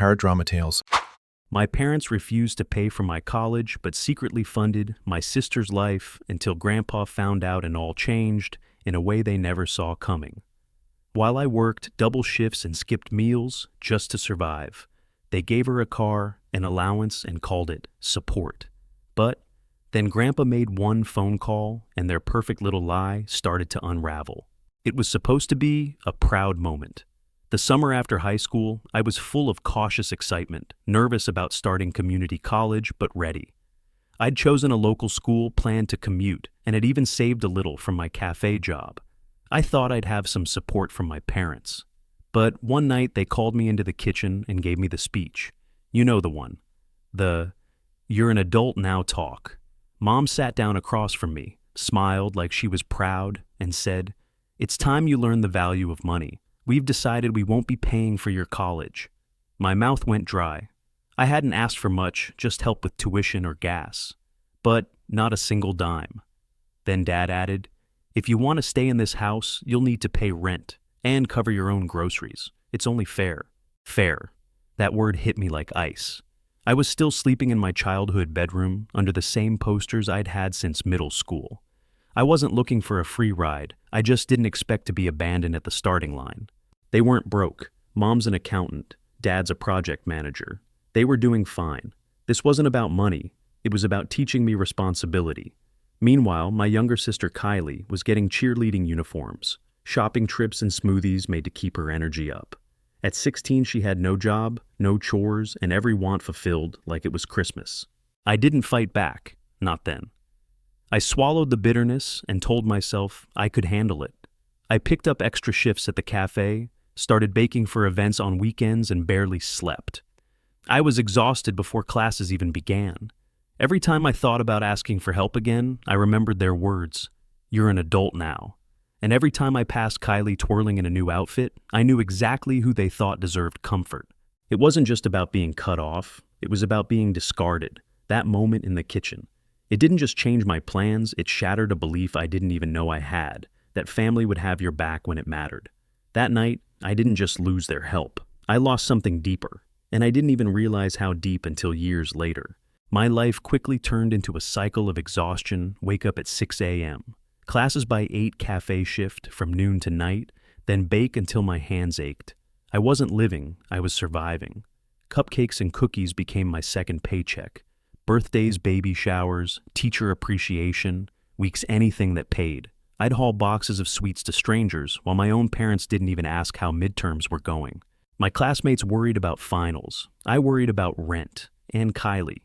paradrama tales. My parents refused to pay for my college, but secretly funded my sister's life until Grandpa found out and all changed in a way they never saw coming. While I worked double shifts and skipped meals just to survive, they gave her a car, an allowance, and called it support. But then Grandpa made one phone call and their perfect little lie started to unravel. It was supposed to be a proud moment. The summer after high school, I was full of cautious excitement, nervous about starting community college, but ready. I'd chosen a local school, planned to commute, and had even saved a little from my cafe job. I thought I'd have some support from my parents. But one night they called me into the kitchen and gave me the speech. You know the one. The "you're an adult now" talk. Mom sat down across from me, smiled like she was proud, and said, "It's time you learn the value of money. We've decided we won't be paying for your college." My mouth went dry. I hadn't asked for much, just help with tuition or gas. But not a single dime. Then Dad added, "If you want to stay in this house, you'll need to pay rent and cover your own groceries. It's only fair." Fair. That word hit me like ice. I was still sleeping in my childhood bedroom under the same posters I'd had since middle school. I wasn't looking for a free ride. I just didn't expect to be abandoned at the starting line. They weren't broke. Mom's an accountant. Dad's a project manager. They were doing fine. This wasn't about money. It was about teaching me responsibility. Meanwhile, my younger sister Kylie was getting cheerleading uniforms, shopping trips and smoothies made to keep her energy up. At 16, she had no job, no chores, and every want fulfilled like it was Christmas. I didn't fight back, not then. I swallowed the bitterness and told myself I could handle it. I picked up extra shifts at the cafe, started baking for events on weekends, and barely slept. I was exhausted before classes even began. Every time I thought about asking for help again, I remembered their words, "You're an adult now." And every time I passed Kylie twirling in a new outfit, I knew exactly who they thought deserved comfort. It wasn't just about being cut off, it was about being discarded, that moment in the kitchen. It didn't just change my plans, it shattered a belief I didn't even know I had, that family would have your back when it mattered. That night, I didn't just lose their help. I lost something deeper, and I didn't even realize how deep until years later. My life quickly turned into a cycle of exhaustion, wake up at 6 a.m., classes by 8, cafe shift from noon to night, then bake until my hands ached. I wasn't living, I was surviving. Cupcakes and cookies became my second paycheck. Birthdays, baby showers, teacher appreciation, weeks anything that paid. I'd haul boxes of sweets to strangers while my own parents didn't even ask how midterms were going. My classmates worried about finals. I worried about rent. And Kylie.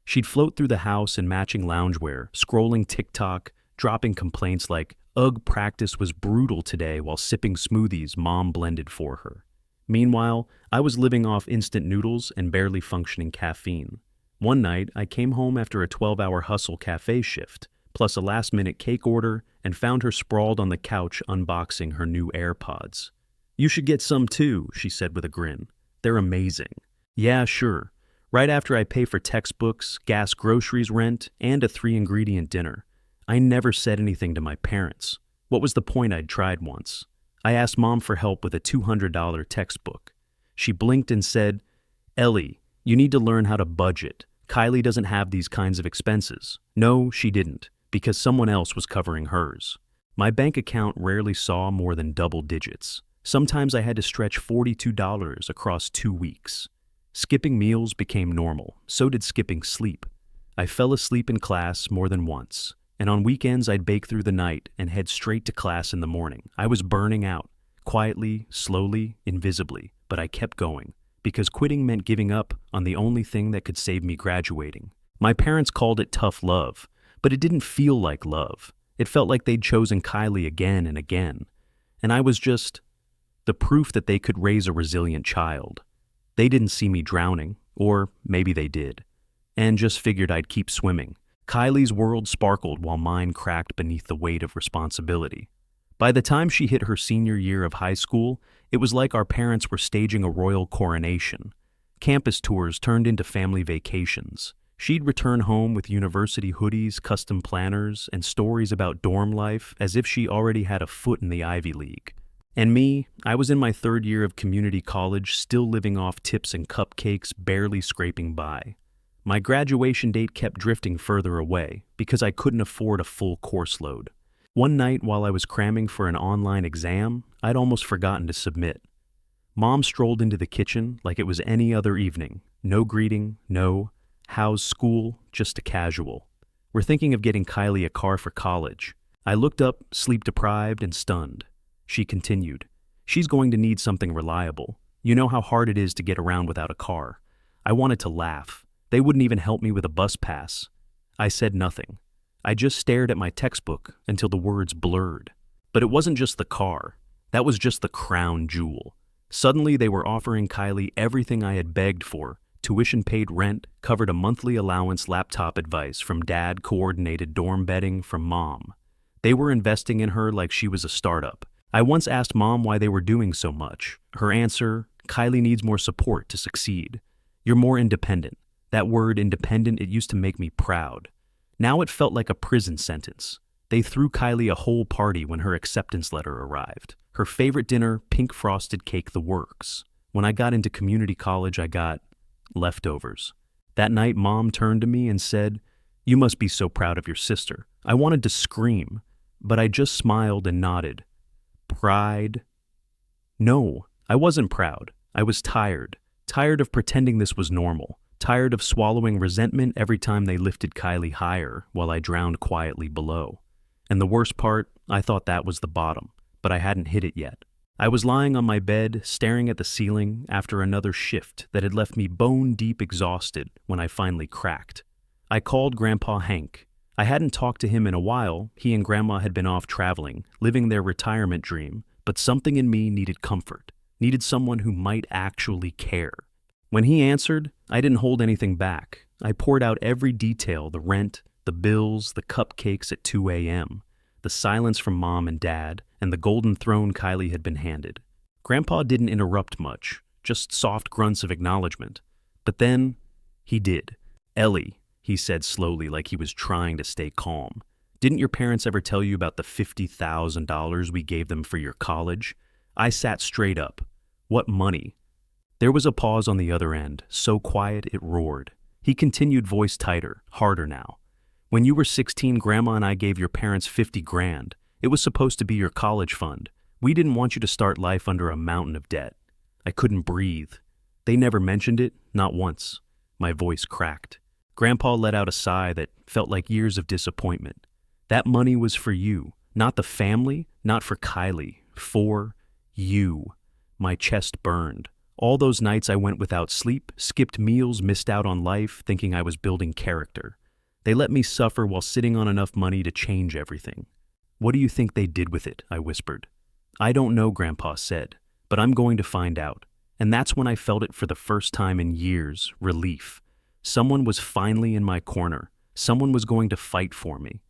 She'd float through the house in matching loungewear, scrolling TikTok, dropping complaints like, "Ugh, practice was brutal today," while sipping smoothies Mom blended for her. Meanwhile, I was living off instant noodles and barely functioning caffeine. One night, I came home after a 12-hour hustle cafe shift, plus a last-minute cake order, and found her sprawled on the couch unboxing her new AirPods. "You should get some too," she said with a grin. "They're amazing." "Yeah, sure." Right after I pay for textbooks, gas, groceries, rent, and a 3-ingredient dinner. I never said anything to my parents. What was the point? I'd tried once. I asked Mom for help with a $200 textbook. She blinked and said, "Ellie, you need to learn how to budget. Kylie doesn't have these kinds of expenses." No, she didn't, because someone else was covering hers. My bank account rarely saw more than double digits. Sometimes I had to stretch $42 across 2 weeks. Skipping meals became normal, so did skipping sleep. I fell asleep in class more than once. And on weekends, I'd bake through the night and head straight to class in the morning. I was burning out, quietly, slowly, invisibly, but I kept going, because quitting meant giving up on the only thing that could save me graduating. My parents called it tough love, but it didn't feel like love. It felt like they'd chosen Kylie again and again. And I was just the proof that they could raise a resilient child. They didn't see me drowning, or maybe they did, and just figured I'd keep swimming. Kylie's world sparkled while mine cracked beneath the weight of responsibility. By the time she hit her senior year of high school, it was like our parents were staging a royal coronation. Campus tours turned into family vacations. She'd return home with university hoodies, custom planners, and stories about dorm life as if she already had a foot in the Ivy League. And me, I was in my third year of community college, still living off tips and cupcakes, barely scraping by. My graduation date kept drifting further away because I couldn't afford a full course load. One night while I was cramming for an online exam, I'd almost forgotten to submit. Mom strolled into the kitchen like it was any other evening. No greeting, no, how's school, just a casual. We're thinking of getting Kylie a car for college. I looked up, sleep-deprived and stunned. She continued, she's going to need something reliable. You know how hard it is to get around without a car. I wanted to laugh. They wouldn't even help me with a bus pass. I said nothing. I just stared at my textbook until the words blurred. But it wasn't just the car. That was just the crown jewel. Suddenly they were offering Kylie everything I had begged for. Tuition-paid rent, covered a monthly allowance, laptop advice from Dad, coordinated dorm bedding from Mom. They were investing in her like she was a startup. I once asked Mom why they were doing so much. Her answer, Kylie needs more support to succeed. You're more independent. That word independent, it used to make me proud. Now it felt like a prison sentence. They threw Kylie a whole party when her acceptance letter arrived. Her favorite dinner, pink frosted cake, the works. When I got into community college, I got leftovers. That night, Mom turned to me and said, "You must be so proud of your sister." I wanted to scream, but I just smiled and nodded. Pride? No, I wasn't proud. I was tired. Tired of pretending this was normal. Tired of swallowing resentment every time they lifted Kylie higher while I drowned quietly below. And the worst part, I thought that was the bottom, but I hadn't hit it yet. I was lying on my bed, staring at the ceiling after another shift that had left me bone-deep exhausted when I finally cracked. I called Grandpa Hank. I hadn't talked to him in a while. He and Grandma had been off traveling, living their retirement dream, but something in me needed comfort, needed someone who might actually care. When he answered, I didn't hold anything back. I poured out every detail, the rent, the bills, the cupcakes at 2 a.m., the silence from Mom and Dad, and the golden throne Kylie had been handed. Grandpa didn't interrupt much, just soft grunts of acknowledgement. But then, he did. "Ellie," he said slowly like he was trying to stay calm. "Didn't your parents ever tell you about the $50,000 we gave them for your college?" I sat straight up. "What money?" There was a pause on the other end, so quiet it roared. He continued, voice tighter, harder now. "When you were 16, Grandma and I gave your parents 50 grand. It was supposed to be your college fund. We didn't want you to start life under a mountain of debt." I couldn't breathe. They never mentioned it, not once. My voice cracked. Grandpa let out a sigh that felt like years of disappointment. "That money was for you, not the family, not for Kylie, for you." My chest burned. All those nights I went without sleep, skipped meals, missed out on life, thinking I was building character. They let me suffer while sitting on enough money to change everything. "What do you think they did with it?" I whispered. "I don't know," Grandpa said, "but I'm going to find out." And that's when I felt it for the first time in years, relief. Someone was finally in my corner. Someone was going to fight for me.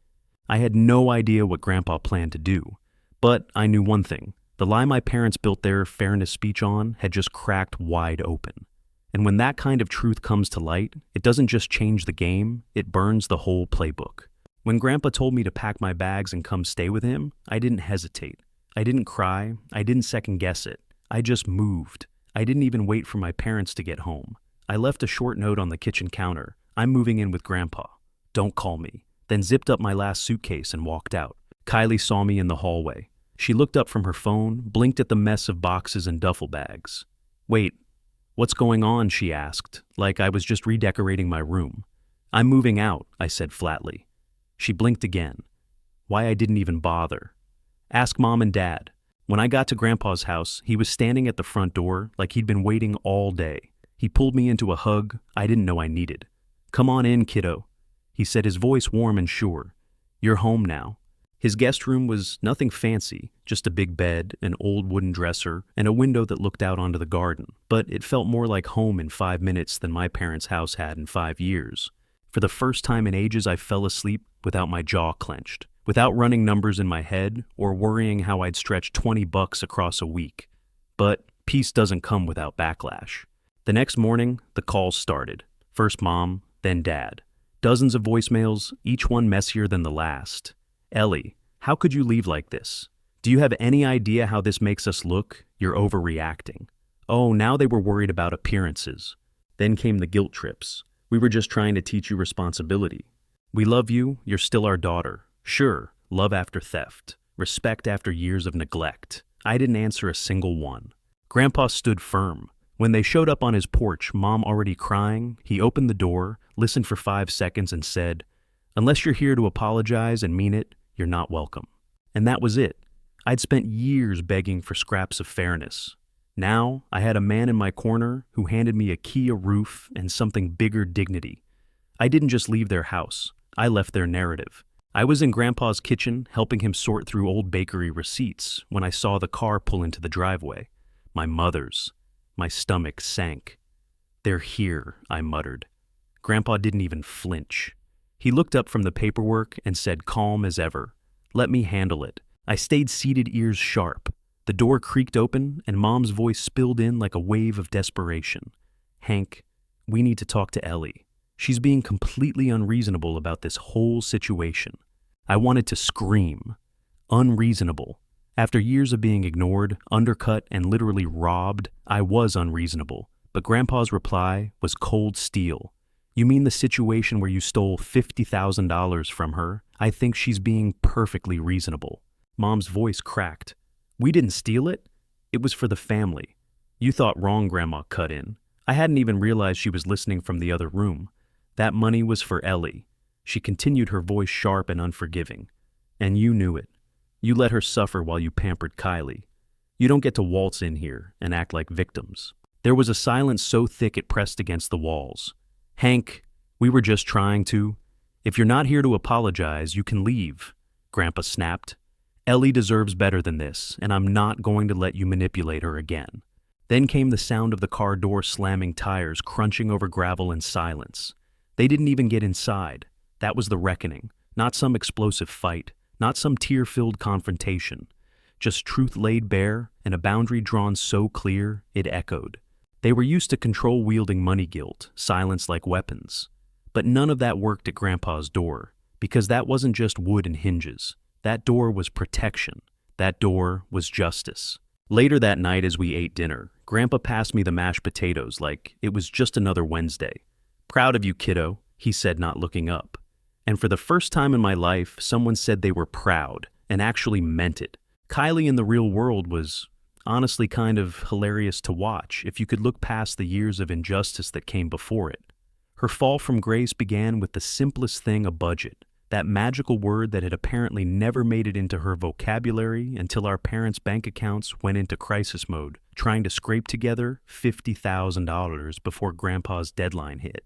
I had no idea what Grandpa planned to do, but I knew one thing. The lie my parents built their fairness speech on had just cracked wide open. And when that kind of truth comes to light, it doesn't just change the game, it burns the whole playbook. When Grandpa told me to pack my bags and come stay with him, I didn't hesitate. I didn't cry. I didn't second guess it. I just moved. I didn't even wait for my parents to get home. I left a short note on the kitchen counter. "I'm moving in with Grandpa. Don't call me." Then zipped up my last suitcase and walked out. Kylie saw me in the hallway. She looked up from her phone, blinked at the mess of boxes and duffel bags. "Wait, what's going on?" she asked, like I was just redecorating my room. "I'm moving out," I said flatly. She blinked again. Why I didn't even bother. "Ask Mom and Dad." When I got to Grandpa's house, he was standing at the front door like he'd been waiting all day. He pulled me into a hug I didn't know I needed. "Come on in, kiddo," he said, his voice warm and sure. "You're home now." His guest room was nothing fancy, just a big bed, an old wooden dresser, and a window that looked out onto the garden. But it felt more like home in 5 minutes than my parents' house had in 5 years. For the first time in ages, I fell asleep without my jaw clenched, without running numbers in my head or worrying how I'd stretch $20 across a week. But peace doesn't come without backlash. The next morning, the calls started. First Mom, then Dad. Dozens of voicemails, each one messier than the last. "Ellie, how could you leave like this? Do you have any idea how this makes us look? You're overreacting. Oh, now they were worried about appearances. Then came the guilt trips. We were just trying to teach you responsibility. We love you, you're still our daughter. Sure, love after theft. Respect after years of neglect. I didn't answer a single one. Grandpa stood firm. When they showed up on his porch, Mom already crying, he opened the door, listened for 5 seconds and said, "Unless you're here to apologize and mean it, you're not welcome." And that was it. I'd spent years begging for scraps of fairness. Now, I had a man in my corner who handed me a key, a roof, and something bigger: dignity. I didn't just leave their house. I left their narrative. I was in Grandpa's kitchen helping him sort through old bakery receipts when I saw the car pull into the driveway. My mother's. My stomach sank. "They're here," I muttered. Grandpa didn't even flinch. He looked up from the paperwork and said, calm as ever, "Let me handle it." I stayed seated, ears sharp. The door creaked open and Mom's voice spilled in like a wave of desperation. "Hank, we need to talk to Ellie. She's being completely unreasonable about this whole situation." I wanted to scream. Unreasonable. After years of being ignored, undercut, and literally robbed, I was unreasonable. But Grandpa's reply was cold steel. "You mean the situation where you stole $50,000 from her? I think she's being perfectly reasonable." Mom's voice cracked. "We didn't steal it. It was for the family." "You thought wrong," Grandma cut in. I hadn't even realized she was listening from the other room. "That money was for Ellie." She continued, her voice sharp and unforgiving. "And you knew it. You let her suffer while you pampered Kylie. You don't get to waltz in here and act like victims." There was a silence so thick it pressed against the walls. "Hank, we were just trying to. If you're not here to apologize, you can leave," Grandpa snapped. "Ellie deserves better than this, and I'm not going to let you manipulate her again." Then came the sound of the car door slamming, tires crunching over gravel, in silence. They didn't even get inside. That was the reckoning, not some explosive fight, not some tear-filled confrontation. Just truth laid bare and a boundary drawn so clear it echoed. They were used to control-wielding money guilt, silence like weapons. But none of that worked at Grandpa's door, because that wasn't just wood and hinges. That door was protection. That door was justice. Later that night as we ate dinner, Grandpa passed me the mashed potatoes like it was just another Wednesday. "Proud of you, kiddo," he said, not looking up. And for the first time in my life, someone said they were proud and actually meant it. Kylie in the real world was honestly kind of hilarious to watch if you could look past the years of injustice that came before it. Her fall from grace began with the simplest thing: a budget. That magical word that had apparently never made it into her vocabulary until our parents' bank accounts went into crisis mode, trying to scrape together $50,000 before Grandpa's deadline hit.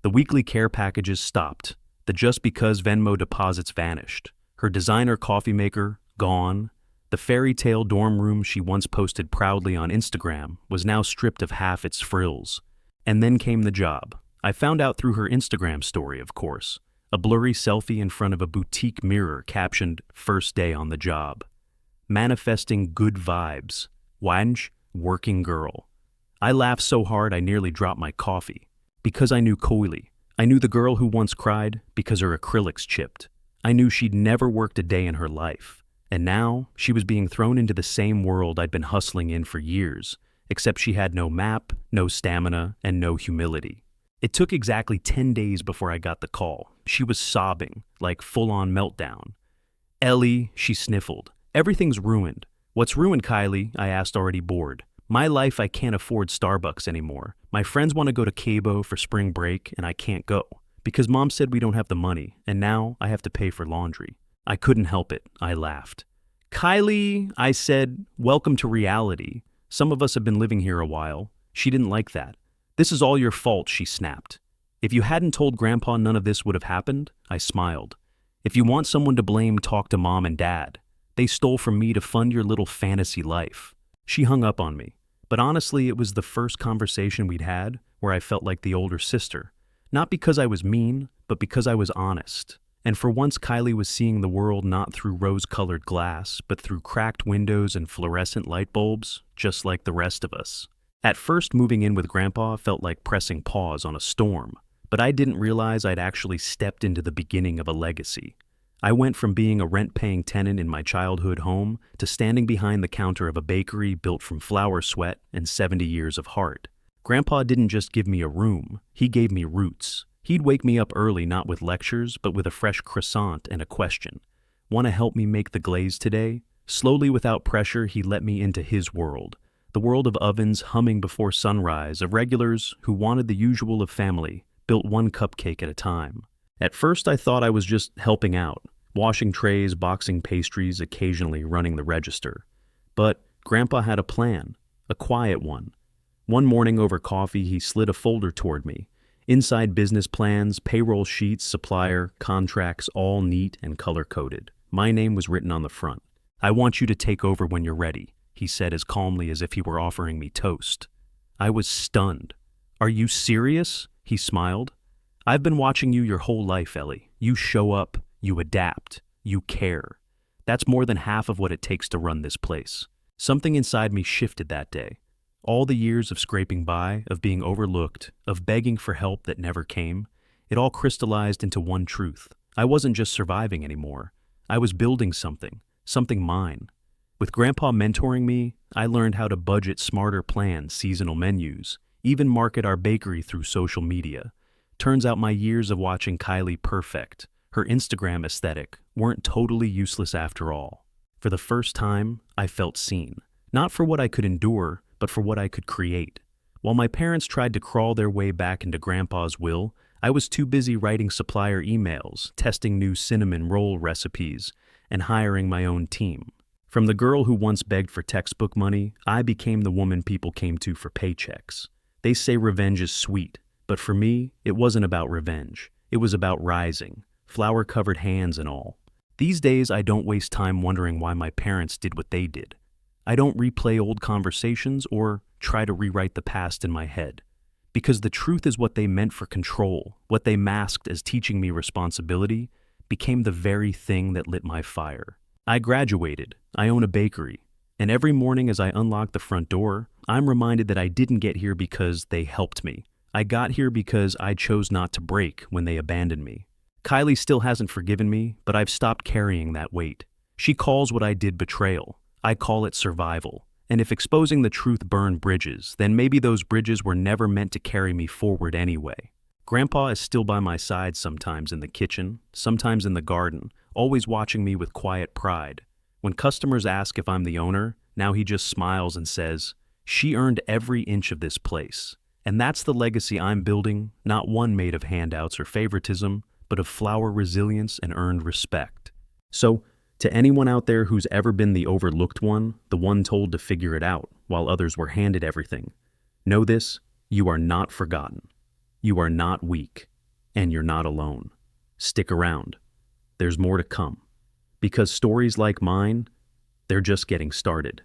The weekly care packages stopped. The just because Venmo deposits vanished. Her designer coffee maker, gone. The fairy tale dorm room she once posted proudly on Instagram was now stripped of half its frills. And then came the job. I found out through her Instagram story, of course. A blurry selfie in front of a boutique mirror captioned, "First day on the job." Manifesting good vibes. Wanj, working girl. I laughed so hard I nearly dropped my coffee. Because I knew Kylie. I knew the girl who once cried because her acrylics chipped. I knew she'd never worked a day in her life. And now, she was being thrown into the same world I'd been hustling in for years, except she had no map, no stamina, and no humility. It took exactly 10 days before I got the call. She was sobbing, like full-on meltdown. "Ellie," she sniffled, "everything's ruined." "What's ruined, Kylie?" I asked, already bored. "My life, I can't afford Starbucks anymore. My friends want to go to Cabo for spring break, and I can't go. Because Mom said we don't have the money, and now I have to pay for laundry." I couldn't help it. I laughed. "Kylie," I said, "welcome to reality. Some of us have been living here a while." She didn't like that. "This is all your fault," she snapped. "If you hadn't told Grandpa, none of this would have happened." I smiled. "If you want someone to blame, talk to Mom and Dad. They stole from me to fund your little fantasy life." She hung up on me. But honestly, it was the first conversation we'd had where I felt like the older sister. Not because I was mean, but because I was honest. And for once, Kylie was seeing the world not through rose-colored glass, but through cracked windows and fluorescent light bulbs, just like the rest of us. At first, moving in with Grandpa felt like pressing pause on a storm, but I didn't realize I'd actually stepped into the beginning of a legacy. I went from being a rent-paying tenant in my childhood home to standing behind the counter of a bakery built from flour sweat and 70 years of heart. Grandpa didn't just give me a room, he gave me roots. He'd wake me up early not with lectures, but with a fresh croissant and a question. Want to help me make the glaze today? Slowly, without pressure, he let me into his world. The world of ovens humming before sunrise, of regulars who wanted the usual of family, built one cupcake at a time. At first I thought I was just helping out, washing trays, boxing pastries, occasionally running the register. But Grandpa had a plan, a quiet one. One morning over coffee he slid a folder toward me. Inside business plans, payroll sheets, supplier, contracts, all neat and color-coded. My name was written on the front. "I want you to take over when you're ready," he said as calmly as if he were offering me toast. I was stunned. "Are you serious?" He smiled. "I've been watching you your whole life, Ellie. You show up, you adapt, you care. That's more than half of what it takes to run this place." Something inside me shifted that day. All the years of scraping by, of being overlooked, of begging for help that never came, it all crystallized into one truth. I wasn't just surviving anymore. I was building something mine. With Grandpa mentoring me, I learned how to budget smarter, plan seasonal menus, even market our bakery through social media. Turns out my years of watching Kylie perfect, her Instagram aesthetic, weren't totally useless after all. For the first time, I felt seen. Not for what I could endure, but for what I could create. While my parents tried to crawl their way back into Grandpa's will, I was too busy writing supplier emails, testing new cinnamon roll recipes, and hiring my own team. From the girl who once begged for textbook money, I became the woman people came to for paychecks. They say revenge is sweet, but for me, it wasn't about revenge. It was about rising, flour-covered hands and all. These days, I don't waste time wondering why my parents did what they did. I don't replay old conversations or try to rewrite the past in my head. Because the truth is what they meant for control, what they masked as teaching me responsibility, became the very thing that lit my fire. I graduated, I own a bakery, and every morning as I unlock the front door, I'm reminded that I didn't get here because they helped me. I got here because I chose not to break when they abandoned me. Kylie still hasn't forgiven me, but I've stopped carrying that weight. She calls what I did betrayal. I call it survival. And if exposing the truth burned bridges, then maybe those bridges were never meant to carry me forward anyway. Grandpa is still by my side sometimes in the kitchen, sometimes in the garden, always watching me with quiet pride. When customers ask if I'm the owner, now he just smiles and says, "She earned every inch of this place." And that's the legacy I'm building, not one made of handouts or favoritism, but of flour resilience and earned respect. So, to anyone out there who's ever been the overlooked one, the one told to figure it out while others were handed everything, know this: you are not forgotten. You are not weak, and you're not alone. Stick around. There's more to come. Because stories like mine, they're just getting started.